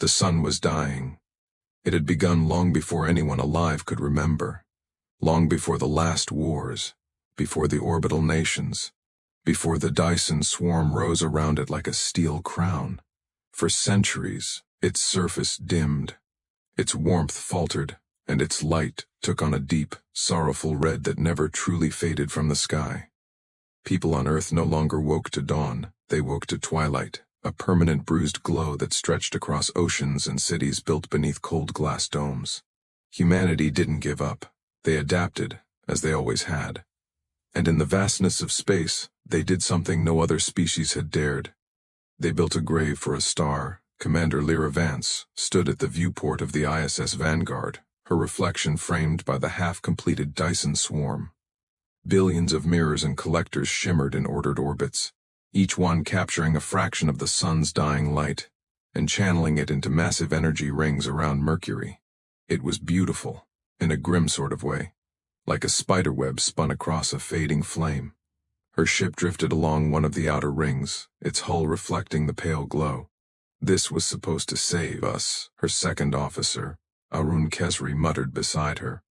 The sun was dying. It had begun long before anyone alive could remember. Long before the last wars, before the orbital nations, before the Dyson Swarm rose around it like a steel crown. For centuries, its surface dimmed, its warmth faltered, and its light took on a deep, sorrowful red that never truly faded from the sky. People on Earth no longer woke to dawn, they woke to twilight, a permanent bruised glow that stretched across oceans and cities built beneath cold glass domes. Humanity didn't give up. They adapted, as they always had. And in the vastness of space, they did something no other species had dared. They built a grave for a star. Commander Lira Vance stood at the viewport of the ISS Vanguard, her reflection framed by the half-completed Dyson Swarm. Billions of mirrors and collectors shimmered in ordered orbits, each one capturing a fraction of the sun's dying light, and channeling it into massive energy rings around Mercury. It was beautiful, in a grim sort of way, like a spiderweb spun across a fading flame. Her ship drifted along one of the outer rings, its hull reflecting the pale glow. This was supposed to save us, her second officer, Arun Kesri muttered beside her.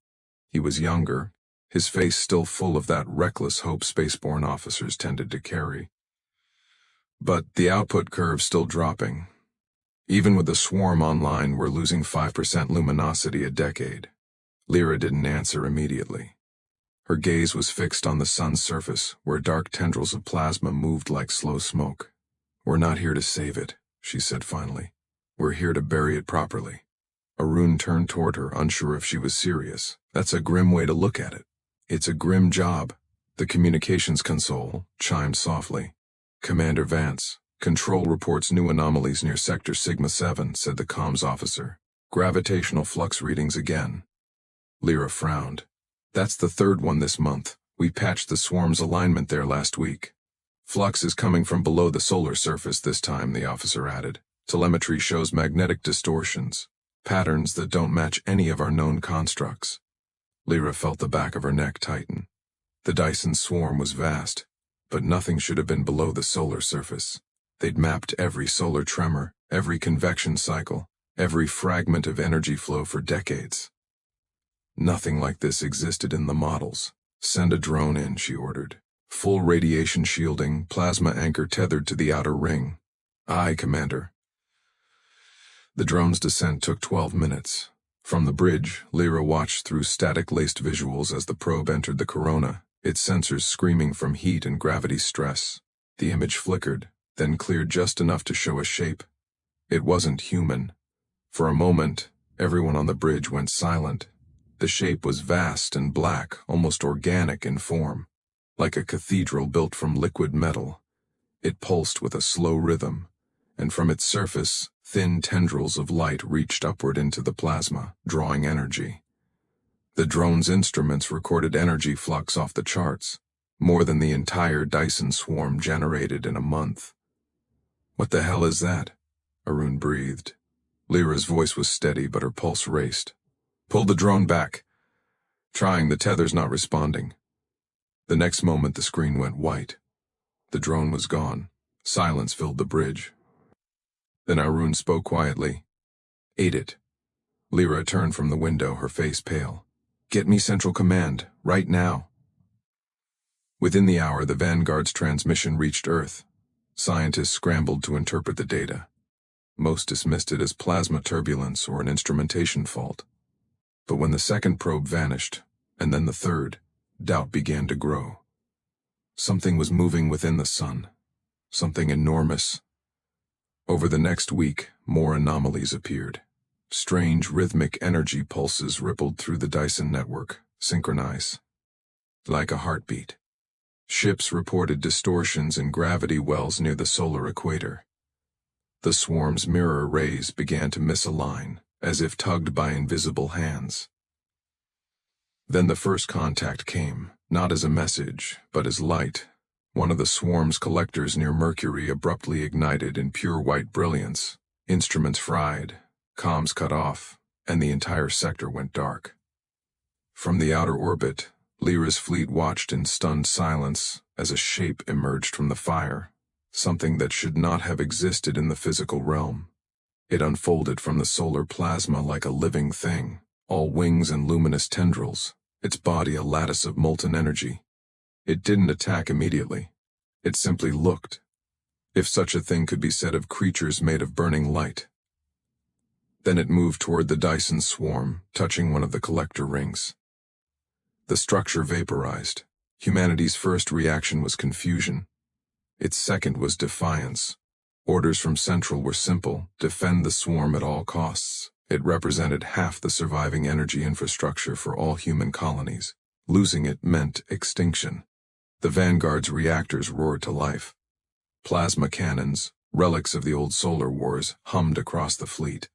He was younger, his face still full of that reckless hope spaceborne officers tended to carry. But the output curve still dropping. Even with the swarm online, we're losing 5% luminosity a decade. Lira didn't answer immediately. Her gaze was fixed on the sun's surface, where dark tendrils of plasma moved like slow smoke. We're not here to save it, she said finally. We're here to bury it properly. Arun turned toward her, unsure if she was serious. That's a grim way to look at it. It's a grim job. The communications console chimed softly. Commander Vance, control reports new anomalies near Sector Sigma 7, said the comms officer. Gravitational flux readings again. Lira frowned. That's the third one this month. We patched the swarm's alignment there last week. Flux is coming from below the solar surface this time, the officer added. Telemetry shows magnetic distortions, patterns that don't match any of our known constructs. Lira felt the back of her neck tighten. The Dyson Swarm was vast, but nothing should have been below the solar surface. They'd mapped every solar tremor, every convection cycle, every fragment of energy flow for decades. Nothing like this existed in the models. Send a drone in, she ordered. Full radiation shielding, plasma anchor tethered to the outer ring. Aye, Commander. The drone's descent took 12 minutes. From the bridge, Lira watched through static-laced visuals as the probe entered the corona, its sensors screaming from heat and gravity stress. The image flickered, then cleared just enough to show a shape. It wasn't human. For a moment, everyone on the bridge went silent. The shape was vast and black, almost organic in form, like a cathedral built from liquid metal. It pulsed with a slow rhythm, and from its surface, thin tendrils of light reached upward into the plasma, drawing energy. The drone's instruments recorded energy flux off the charts, more than the entire Dyson Swarm generated in a month. What the hell is that? Arun breathed. Lira's voice was steady, but her pulse raced. Pull the drone back. Trying, the tether's not responding. The next moment the screen went white. The drone was gone. Silence filled the bridge. Then Arun spoke quietly. Ate it. Lira turned from the window, her face pale. Get me Central Command, right now. Within the hour, the Vanguard's transmission reached Earth. Scientists scrambled to interpret the data. Most dismissed it as plasma turbulence or an instrumentation fault. But when the second probe vanished, and then the third, doubt began to grow. Something was moving within the sun. Something enormous. Over the next week, more anomalies appeared. Strange rhythmic energy pulses rippled through the Dyson network, synchronized, like a heartbeat. Ships reported distortions in gravity wells near the solar equator. The swarm's mirror rays began to misalign, as if tugged by invisible hands. Then the first contact came, not as a message, but as light. One of the swarm's collectors near Mercury abruptly ignited in pure white brilliance. Instruments fried, comms cut off, and the entire sector went dark. From the outer orbit, Lira's fleet watched in stunned silence as a shape emerged from the fire, something that should not have existed in the physical realm. It unfolded from the solar plasma like a living thing, all wings and luminous tendrils, its body a lattice of molten energy. It didn't attack immediately. It simply looked, if such a thing could be said of creatures made of burning light. Then it moved toward the Dyson Swarm, touching one of the collector rings. The structure vaporized. Humanity's first reaction was confusion. Its second was defiance. Orders from Central were simple: defend the swarm at all costs. It represented half the surviving energy infrastructure for all human colonies. Losing it meant extinction. The Vanguard's reactors roared to life. Plasma cannons, relics of the old solar wars, hummed across the fleet.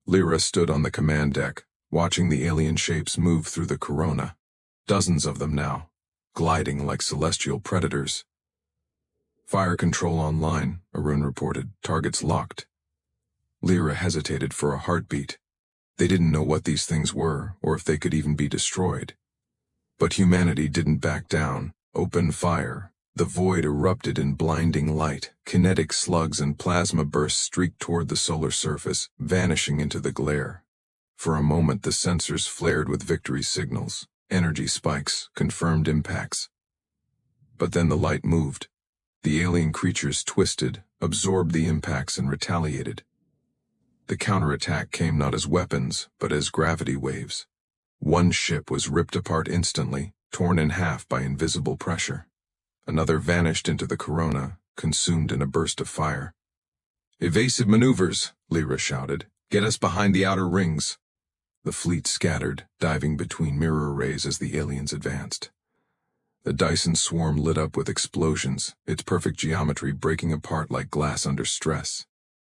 Lira stood on the command deck, watching the alien shapes move through the corona. Dozens of them now, gliding like celestial predators. Fire control online, Arun reported. Targets locked. Lira hesitated for a heartbeat. They didn't know what these things were, or if they could even be destroyed. But humanity didn't back down. Open fire. The void erupted in blinding light. Kinetic slugs and plasma bursts streaked toward the solar surface, vanishing into the glare. For a moment the sensors flared with victory signals. Energy spikes, confirmed impacts. But then the light moved. The alien creatures twisted, absorbed the impacts, and retaliated. The counterattack came not as weapons, but as gravity waves. One ship was ripped apart instantly, torn in half by invisible pressure. Another vanished into the corona, consumed in a burst of fire. "Evasive maneuvers," Lira shouted. "Get us behind the outer rings." The fleet scattered, diving between mirror rays as the aliens advanced. The Dyson Swarm lit up with explosions, its perfect geometry breaking apart like glass under stress.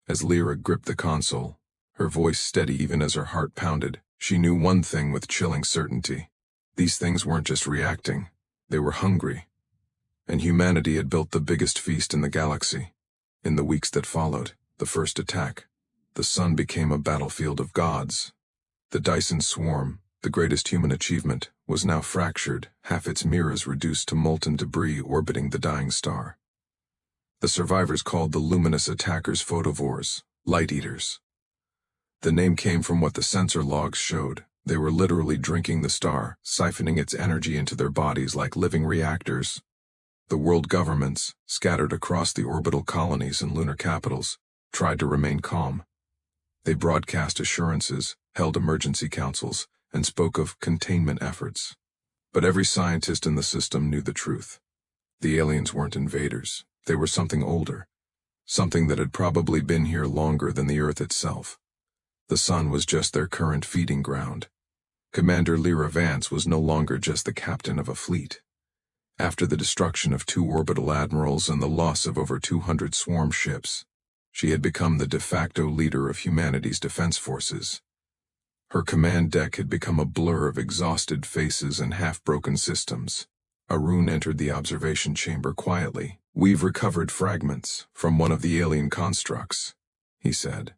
As Lira gripped the console, her voice steady even as her heart pounded, she knew one thing with chilling certainty. These things weren't just reacting, they were hungry. And humanity had built the biggest feast in the galaxy. In the weeks that followed, the first attack, the sun became a battlefield of gods. The Dyson Swarm, the greatest human achievement, was now fractured, half its mirrors reduced to molten debris orbiting the dying star. The survivors called the luminous attackers Photovores, light eaters. The name came from what the sensor logs showed. They were literally drinking the star, siphoning its energy into their bodies like living reactors. The world governments, scattered across the orbital colonies and lunar capitals, tried to remain calm. They broadcast assurances, held emergency councils, and spoke of containment efforts. But every scientist in the system knew the truth. The aliens weren't invaders. They were something older. Something that had probably been here longer than the Earth itself. The sun was just their current feeding ground. Commander Lira Vance was no longer just the captain of a fleet. After the destruction of 2 orbital admirals and the loss of over 200 swarm ships, she had become the de facto leader of humanity's defense forces. Her command deck had become a blur of exhausted faces and half-broken systems. Arun entered the observation chamber quietly. "We've recovered fragments from one of the alien constructs," he said,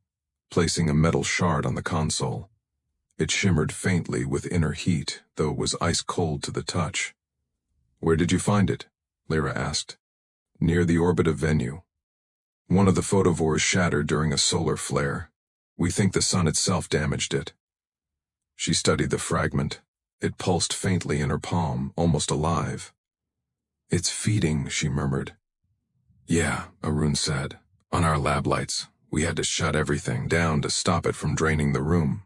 placing a metal shard on the console. It shimmered faintly with inner heat, though it was ice-cold to the touch. "Where did you find it?" Lira asked. "Near the orbit of Venue. One of the photovores shattered during a solar flare. We think the sun itself damaged it." She studied the fragment. It pulsed faintly in her palm, almost alive. "It's feeding," she murmured. "Yeah," Arun said. "On our lab lights. We had to shut everything down to stop it from draining the room."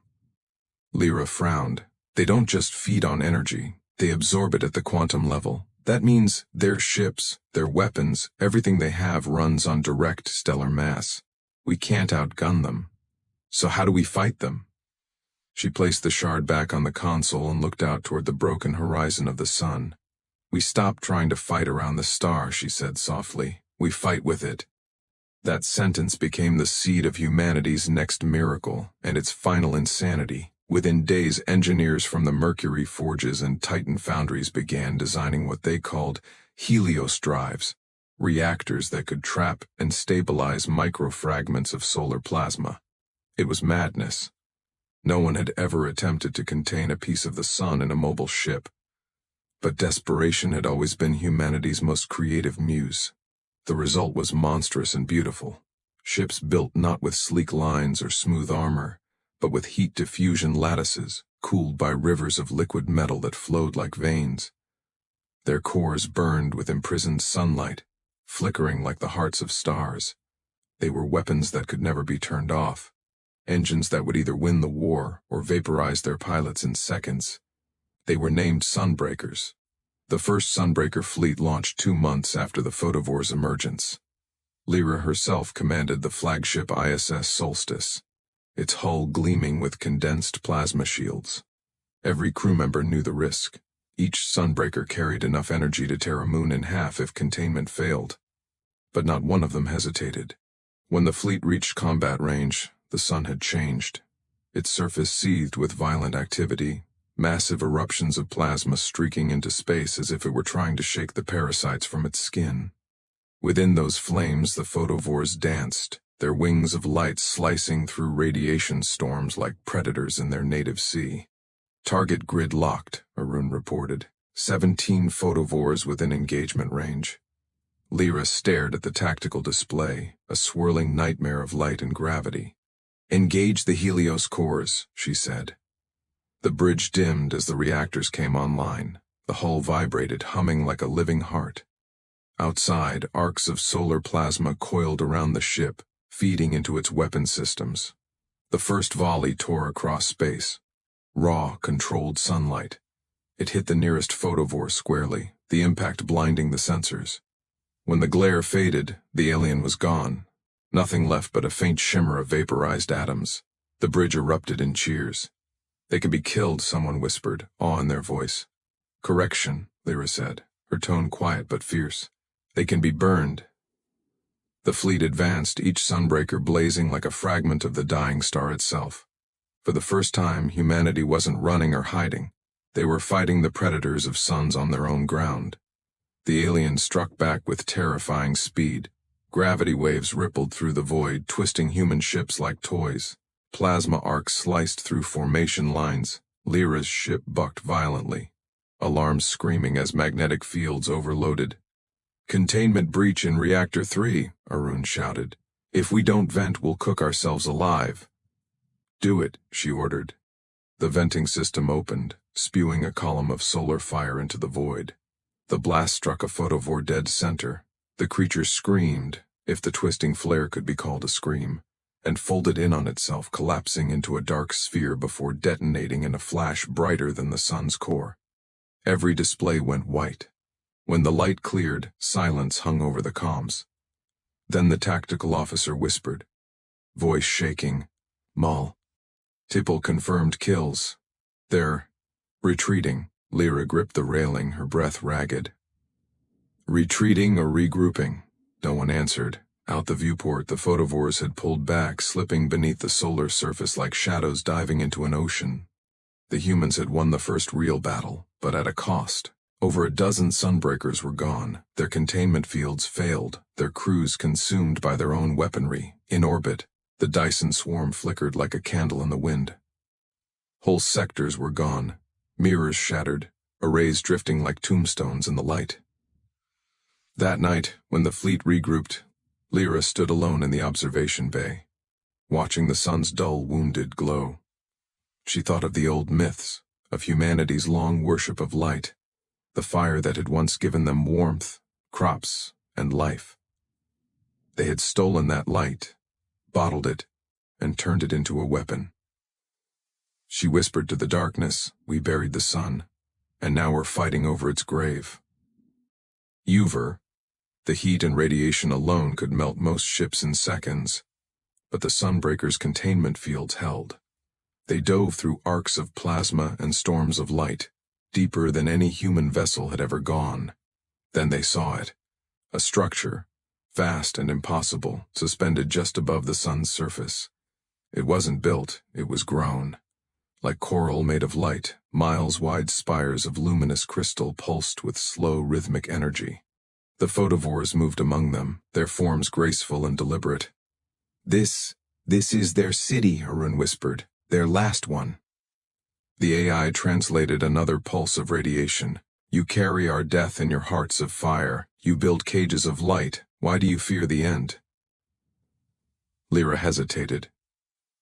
Lira frowned. "They don't just feed on energy. They absorb it at the quantum level. That means their ships, their weapons, everything they have runs on direct stellar mass. We can't outgun them. So how do we fight them?" She placed the shard back on the console and looked out toward the broken horizon of the sun. "We stop trying to fight around the star," she said softly. "We fight with it." That sentence became the seed of humanity's next miracle and its final insanity. Within days, engineers from the Mercury forges and Titan foundries began designing what they called Helios drives, reactors that could trap and stabilize microfragments of solar plasma. It was madness. No one had ever attempted to contain a piece of the sun in a mobile ship. But desperation had always been humanity's most creative muse. The result was monstrous and beautiful. Ships built not with sleek lines or smooth armor, but with heat diffusion lattices, cooled by rivers of liquid metal that flowed like veins. Their cores burned with imprisoned sunlight, flickering like the hearts of stars. They were weapons that could never be turned off, engines that would either win the war or vaporize their pilots in seconds. They were named Sunbreakers. The first Sunbreaker fleet launched 2 months after the Photovores' emergence. Lira herself commanded the flagship ISS Solstice, its hull gleaming with condensed plasma shields. Every crew member knew the risk. Each Sunbreaker carried enough energy to tear a moon in half if containment failed. But not one of them hesitated. When the fleet reached combat range, the sun had changed. Its surface seethed with violent activity, massive eruptions of plasma streaking into space as if it were trying to shake the parasites from its skin. Within those flames, the Photovores danced, their wings of light slicing through radiation storms like predators in their native sea. Target grid locked, Arun reported. 17 Photovores within engagement range. Lira stared at the tactical display, a swirling nightmare of light and gravity. "Engage the Helios cores," she said. The bridge dimmed as the reactors came online. The hull vibrated, humming like a living heart. Outside, arcs of solar plasma coiled around the ship, feeding into its weapon systems. The first volley tore across space. Raw, controlled sunlight. It hit the nearest Photovore squarely, the impact blinding the sensors. When the glare faded, the alien was gone. Nothing left but a faint shimmer of vaporized atoms. The bridge erupted in cheers. "They can be killed," someone whispered, awe in their voice. "Correction," Lira said, her tone quiet but fierce. "They can be burned." The fleet advanced, each Sunbreaker blazing like a fragment of the dying star itself. For the first time, humanity wasn't running or hiding. They were fighting the predators of suns on their own ground. The alien struck back with terrifying speed. Gravity waves rippled through the void, twisting human ships like toys. Plasma arcs sliced through formation lines. Lira's ship bucked violently, alarms screaming as magnetic fields overloaded. "Containment breach in Reactor 3, Arun shouted. "If we don't vent, we'll cook ourselves alive." "Do it," she ordered. The venting system opened, spewing a column of solar fire into the void. The blast struck a Photovore dead center. The creature screamed, if the twisting flare could be called a scream, and folded in on itself, collapsing into a dark sphere before detonating in a flash brighter than the sun's core. Every display went white. When the light cleared, silence hung over the comms. Then the tactical officer whispered, voice shaking, "Mal. Tipple confirmed kills. They're retreating." Lira gripped the railing, her breath ragged. "Retreating or regrouping?" No one answered. Out the viewport, the Photovores had pulled back, slipping beneath the solar surface like shadows diving into an ocean. The humans had won the first real battle, but at a cost. Over a dozen Sunbreakers were gone, their containment fields failed, their crews consumed by their own weaponry. In orbit, the Dyson Swarm flickered like a candle in the wind. Whole sectors were gone, mirrors shattered, arrays drifting like tombstones in the light. That night, when the fleet regrouped, Lira stood alone in the observation bay, watching the sun's dull, wounded glow. She thought of the old myths, of humanity's long worship of light, the fire that had once given them warmth, crops, and life. They had stolen that light, bottled it, and turned it into a weapon. She whispered to the darkness, "We buried the sun, and now we're fighting over its grave." Uver, the heat and radiation alone could melt most ships in seconds, but the Sunbreaker's containment fields held. They dove through arcs of plasma and storms of light, deeper than any human vessel had ever gone. Then they saw it, a structure, vast and impossible, suspended just above the sun's surface. It wasn't built, it was grown. Like coral made of light, miles-wide spires of luminous crystal pulsed with slow, rhythmic energy. The Photovores moved among them, their forms graceful and deliberate. This is their city," Arun whispered, "their last one." The AI translated another pulse of radiation. "You carry our death in your hearts of fire. You build cages of light. Why do you fear the end?" Lira hesitated.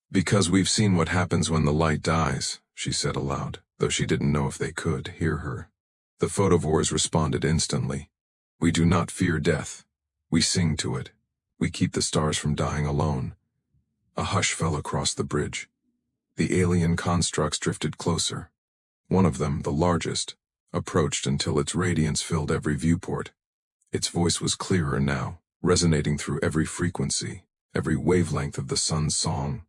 Because we've seen what happens when the light dies, she said aloud, though she didn't know if they could hear her. The Photovores responded instantly. We do not fear death. We sing to it. We keep the stars from dying alone. A hush fell across the bridge. The alien constructs drifted closer. One of them, the largest, approached until its radiance filled every viewport. Its voice was clearer now, resonating through every frequency, every wavelength of the sun's song.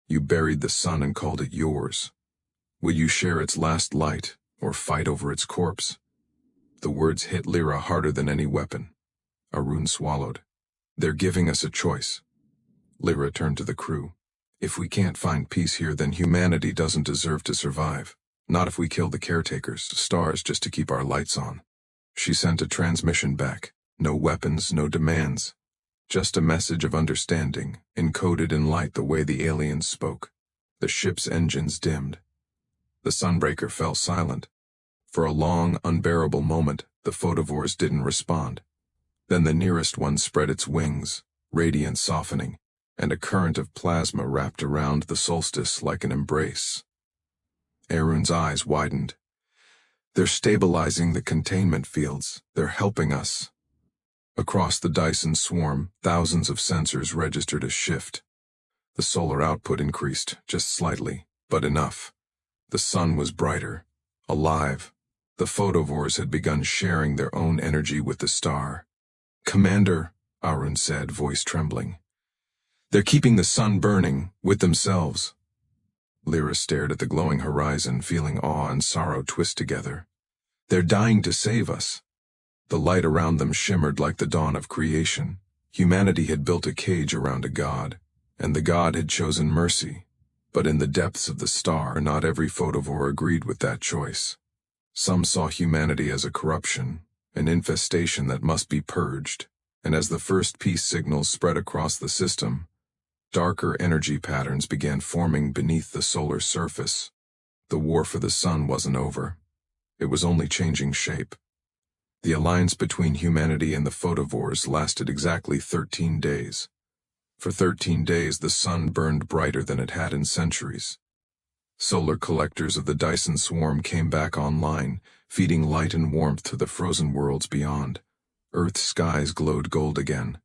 You buried the sun and called it yours. Will you share its last light, or fight over its corpse? The words hit Lira harder than any weapon. Arun swallowed. They're giving us a choice. Lira turned to the crew. If we can't find peace here, then humanity doesn't deserve to survive. Not if we kill the caretakers, stars, just to keep our lights on. She sent a transmission back. No weapons, no demands. Just a message of understanding, encoded in light the way the aliens spoke. The ship's engines dimmed. The sunbreaker fell silent. For a long, unbearable moment, the Photovores didn't respond. Then the nearest one spread its wings, radiance softening, and a current of plasma wrapped around the Solstice like an embrace. Arun's eyes widened. They're stabilizing the containment fields. They're helping us. Across the Dyson Swarm, thousands of sensors registered a shift. The solar output increased, just slightly, but enough. The sun was brighter, alive. The Photovores had begun sharing their own energy with the star. Commander, Arun said, voice trembling. They're keeping the sun burning, with themselves. Lira stared at the glowing horizon, feeling awe and sorrow twist together. They're dying to save us. The light around them shimmered like the dawn of creation. Humanity had built a cage around a god, and the god had chosen mercy. But in the depths of the star, not every Photovore agreed with that choice. Some saw humanity as a corruption, an infestation that must be purged, and as the first peace signals spread across the system, darker energy patterns began forming beneath the solar surface. The war for the sun wasn't over. It was only changing shape. The alliance between humanity and the Photovores lasted exactly 13 days. For 13 days, the sun burned brighter than it had in centuries. Solar collectors of the Dyson Swarm came back online, feeding light and warmth to the frozen worlds beyond. Earth's skies glowed gold again.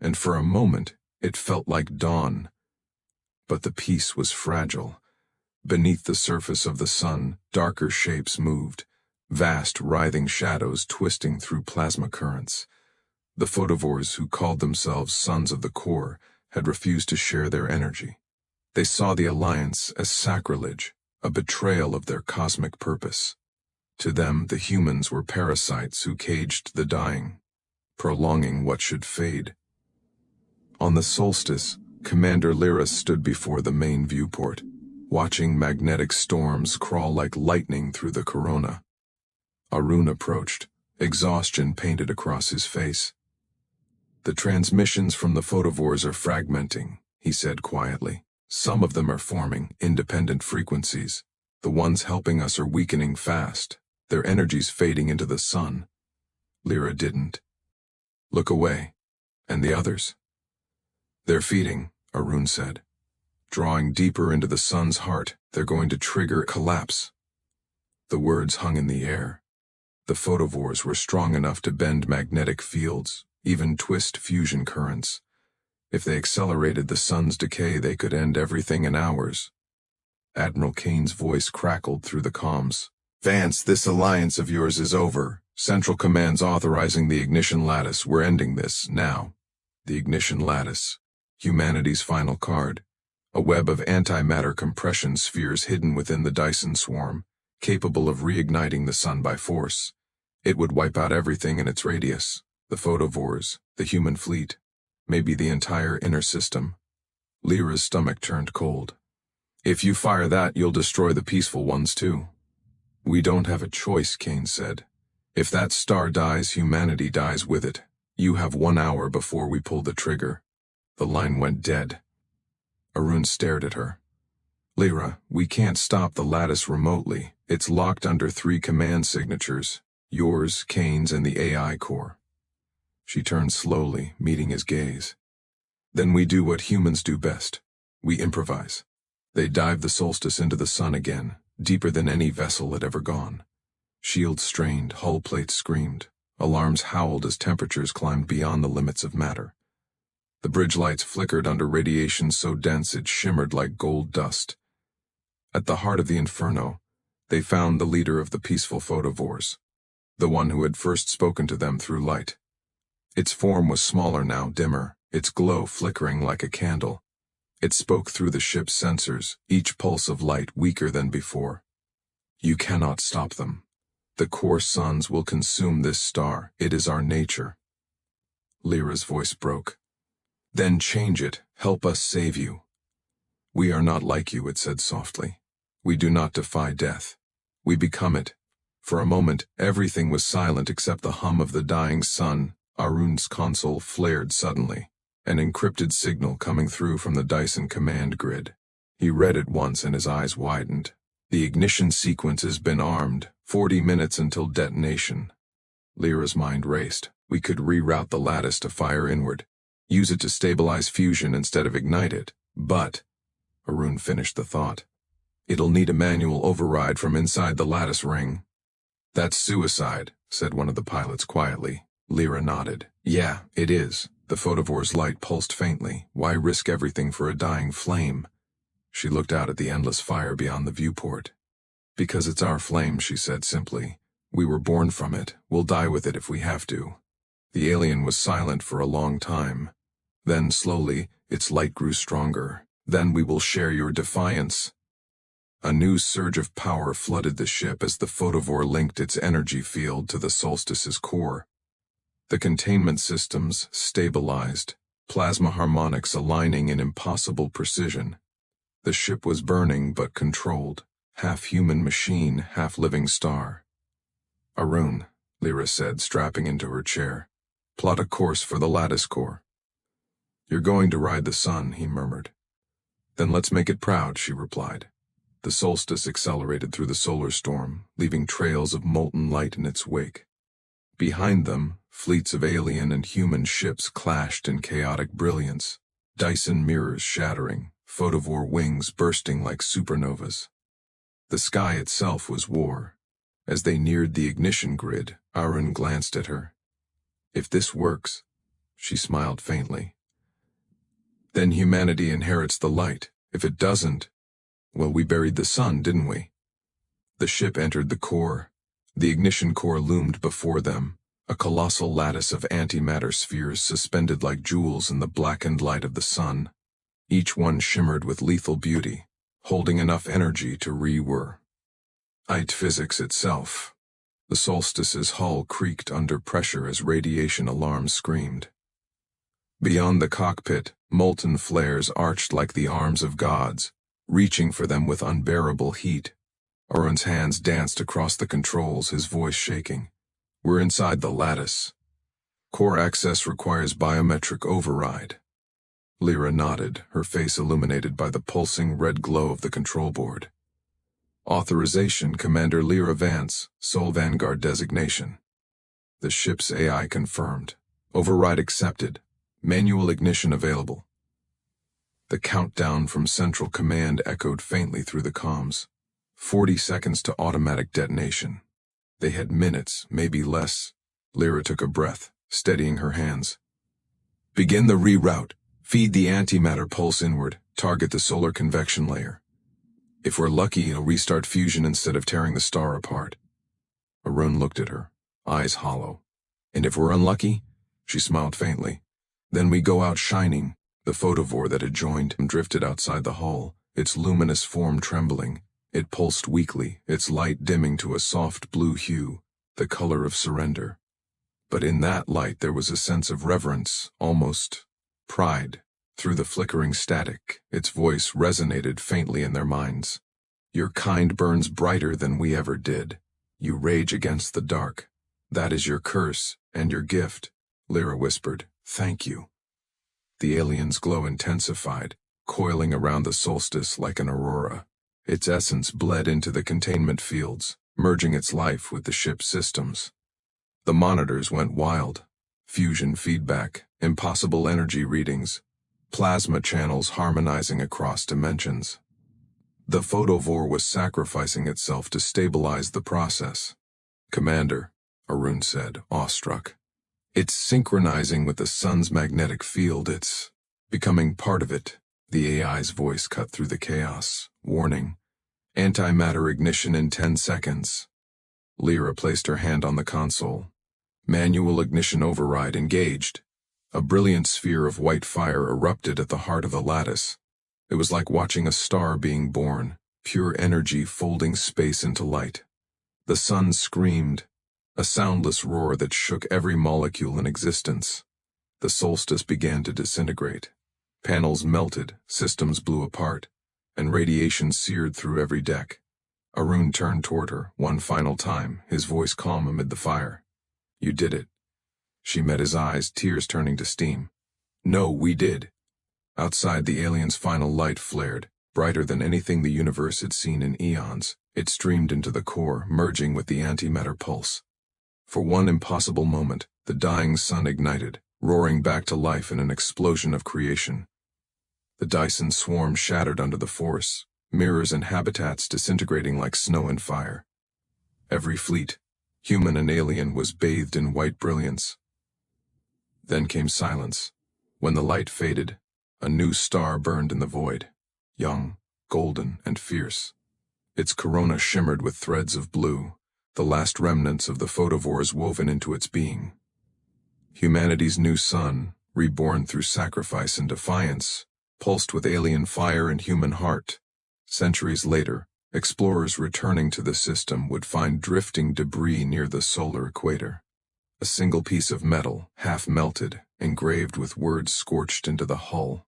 And for a moment, it felt like dawn. But the peace was fragile. Beneath the surface of the sun, darker shapes moved, vast writhing shadows twisting through plasma currents. The Photovores, who called themselves Sons of the Core, had refused to share their energy. They saw the alliance as sacrilege, a betrayal of their cosmic purpose. To them, the humans were parasites who caged the dying, prolonging what should fade. On the solstice, Commander Lira stood before the main viewport, watching magnetic storms crawl like lightning through the corona. Arun approached, exhaustion painted across his face. The transmissions from the Photovores are fragmenting, he said quietly. Some of them are forming independent frequencies. The ones helping us are weakening fast, their energies fading into the sun. Lira didn't. Look away. And the others? They're feeding, Arun said. Drawing deeper into the sun's heart, they're going to trigger collapse. The words hung in the air. The Photovores were strong enough to bend magnetic fields, even twist fusion currents. If they accelerated the sun's decay, they could end everything in hours. Admiral Kane's voice crackled through the comms. Vance, this alliance of yours is over. Central Command's authorizing the ignition lattice. We're ending this, now. The ignition lattice. Humanity's final card. A web of antimatter compression spheres hidden within the Dyson Swarm, capable of reigniting the sun by force. It would wipe out everything in its radius. The Photovores, the human fleet, maybe the entire inner system. Lira's stomach turned cold. If you fire that, you'll destroy the peaceful ones too. We don't have a choice, Kane said. If that star dies, humanity dies with it. You have 1 hour before we pull the trigger. The line went dead. Arun stared at her. Lira, we can't stop the lattice remotely. It's locked under 3 command signatures. Yours, Kane's, and the AI core. She turned slowly, meeting his gaze. Then we do what humans do best. We improvise. They dived the Solstice into the sun again, deeper than any vessel had ever gone. Shields strained, hull plates screamed. Alarms howled as temperatures climbed beyond the limits of matter. The bridge lights flickered under radiation so dense it shimmered like gold dust. At the heart of the inferno, they found the leader of the peaceful Photovores, the one who had first spoken to them through light. Its form was smaller now, dimmer, its glow flickering like a candle. It spoke through the ship's sensors, each pulse of light weaker than before. You cannot stop them. The core suns will consume this star. It is our nature. Lyra's voice broke. Then change it. Help us save you. We are not like you, it said softly. We do not defy death. We become it. For a moment, everything was silent except the hum of the dying sun. Arun's console flared suddenly, an encrypted signal coming through from the Dyson command grid. He read it once and his eyes widened. The ignition sequence has been armed, 40 minutes until detonation. Lyra's mind raced. We could reroute the lattice to fire inward, use it to stabilize fusion instead of ignite it, but, Arun finished the thought, it'll need a manual override from inside the lattice ring. That's suicide, said one of the pilots quietly. Lyra nodded. Yeah, it is. The Photovore's light pulsed faintly. Why risk everything for a dying flame? She looked out at the endless fire beyond the viewport. Because it's our flame, she said simply. We were born from it. We'll die with it if we have to. The alien was silent for a long time. Then, slowly, its light grew stronger. Then we will share your defiance. A new surge of power flooded the ship as the Photovore linked its energy field to the Solstice's core. The containment systems stabilized, plasma harmonics aligning in impossible precision. The ship was burning but controlled, half human machine, half living star. Arun, Lyra said, strapping into her chair. Plot a course for the lattice core. You're going to ride the sun, he murmured. Then let's make it proud, she replied. The Solstice accelerated through the solar storm, leaving trails of molten light in its wake. Behind them, fleets of alien and human ships clashed in chaotic brilliance, Dyson mirrors shattering, Photovore wings bursting like supernovas. The sky itself was war. As they neared the ignition grid, Arun glanced at her. If this works, she smiled faintly, then humanity inherits the light. If it doesn't, well, we buried the sun, didn't we? The ship entered the core. The ignition core loomed before them, a colossal lattice of antimatter spheres suspended like jewels in the blackened light of the sun. Each one shimmered with lethal beauty, holding enough energy to reignite physics itself. The Solstice's hull creaked under pressure as radiation alarms screamed. Beyond the cockpit, molten flares arched like the arms of gods, reaching for them with unbearable heat. Arun's hands danced across the controls, his voice shaking. We're inside the lattice. Core access requires biometric override. Lyra nodded, her face illuminated by the pulsing red glow of the control board. Authorization, Commander Lira Vance, Sole Vanguard designation. The ship's AI confirmed. Override accepted. Manual ignition available. The countdown from Central Command echoed faintly through the comms. 40 seconds to automatic detonation. They had minutes, maybe less. Lyra took a breath, steadying her hands. Begin the reroute. Feed the antimatter pulse inward. Target the solar convection layer. If we're lucky, it'll restart fusion instead of tearing the star apart. Arun looked at her, eyes hollow. And if we're unlucky? She smiled faintly. Then we go out shining. The Photovore that had joined him drifted outside the hull, its luminous form trembling. It pulsed weakly, its light dimming to a soft blue hue, the color of surrender. But in that light there was a sense of reverence, almost pride. Through the flickering static, its voice resonated faintly in their minds. Your kind burns brighter than we ever did. You rage against the dark. That is your curse and your gift. Lyra whispered, Thank you. The alien's glow intensified, coiling around the Solstice like an aurora. Its essence bled into the containment fields, merging its life with the ship's systems. The monitors went wild. Fusion feedback, impossible energy readings. plasma channels harmonizing across dimensions. The Photovore was sacrificing itself to stabilize the process. "Commander," Arun said, awestruck. "It's synchronizing with the sun's magnetic field. It's becoming part of it." The AI's voice cut through the chaos. "Warning. Antimatter ignition in 10 seconds. Lira placed her hand on the console. "Manual ignition override engaged." A brilliant sphere of white fire erupted at the heart of the lattice. It was like watching a star being born, pure energy folding space into light. The sun screamed, a soundless roar that shook every molecule in existence. The solstice began to disintegrate. Panels melted, systems blew apart, and radiation seared through every deck. Arun turned toward her, one final time, his voice calm amid the fire. "You did it." She met his eyes, tears turning to steam. "No, we did." Outside, the alien's final light flared, brighter than anything the universe had seen in eons. It streamed into the core, merging with the antimatter pulse. For one impossible moment, the dying sun ignited, roaring back to life in an explosion of creation. The Dyson Swarm shattered under the force, mirrors and habitats disintegrating like snow and fire. Every fleet, human and alien, was bathed in white brilliance. Then came silence. When the light faded, a new star burned in the void, young, golden, and fierce. Its corona shimmered with threads of blue, the last remnants of the Photovores woven into its being. Humanity's new sun, reborn through sacrifice and defiance, pulsed with alien fire and human heart. Centuries later, explorers returning to the system would find drifting debris near the solar equator. A single piece of metal, half melted, engraved with words scorched into the hull.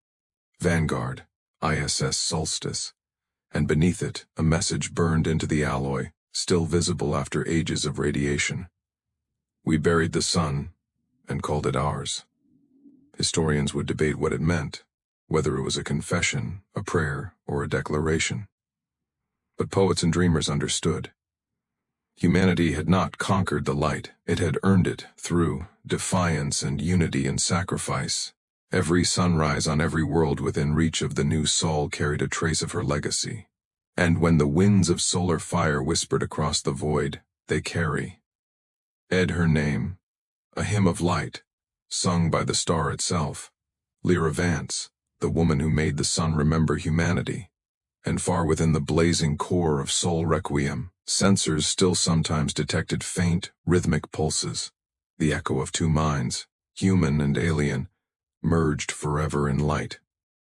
Vanguard, ISS Solstice. And beneath it, a message burned into the alloy, still visible after ages of radiation. "We buried the sun, and called it ours." Historians would debate what it meant, whether it was a confession, a prayer, or a declaration. But poets and dreamers understood. Humanity had not conquered the light, it had earned it through defiance and unity and sacrifice. Every sunrise on every world within reach of the new Sol carried a trace of her legacy. And when the winds of solar fire whispered across the void, they carry her name, a hymn of light, sung by the star itself, Lira Vance, the woman who made the sun remember humanity. And far within the blazing core of Sol Requiem, sensors still sometimes detected faint, rhythmic pulses, the echo of two minds, human and alien, merged forever in light.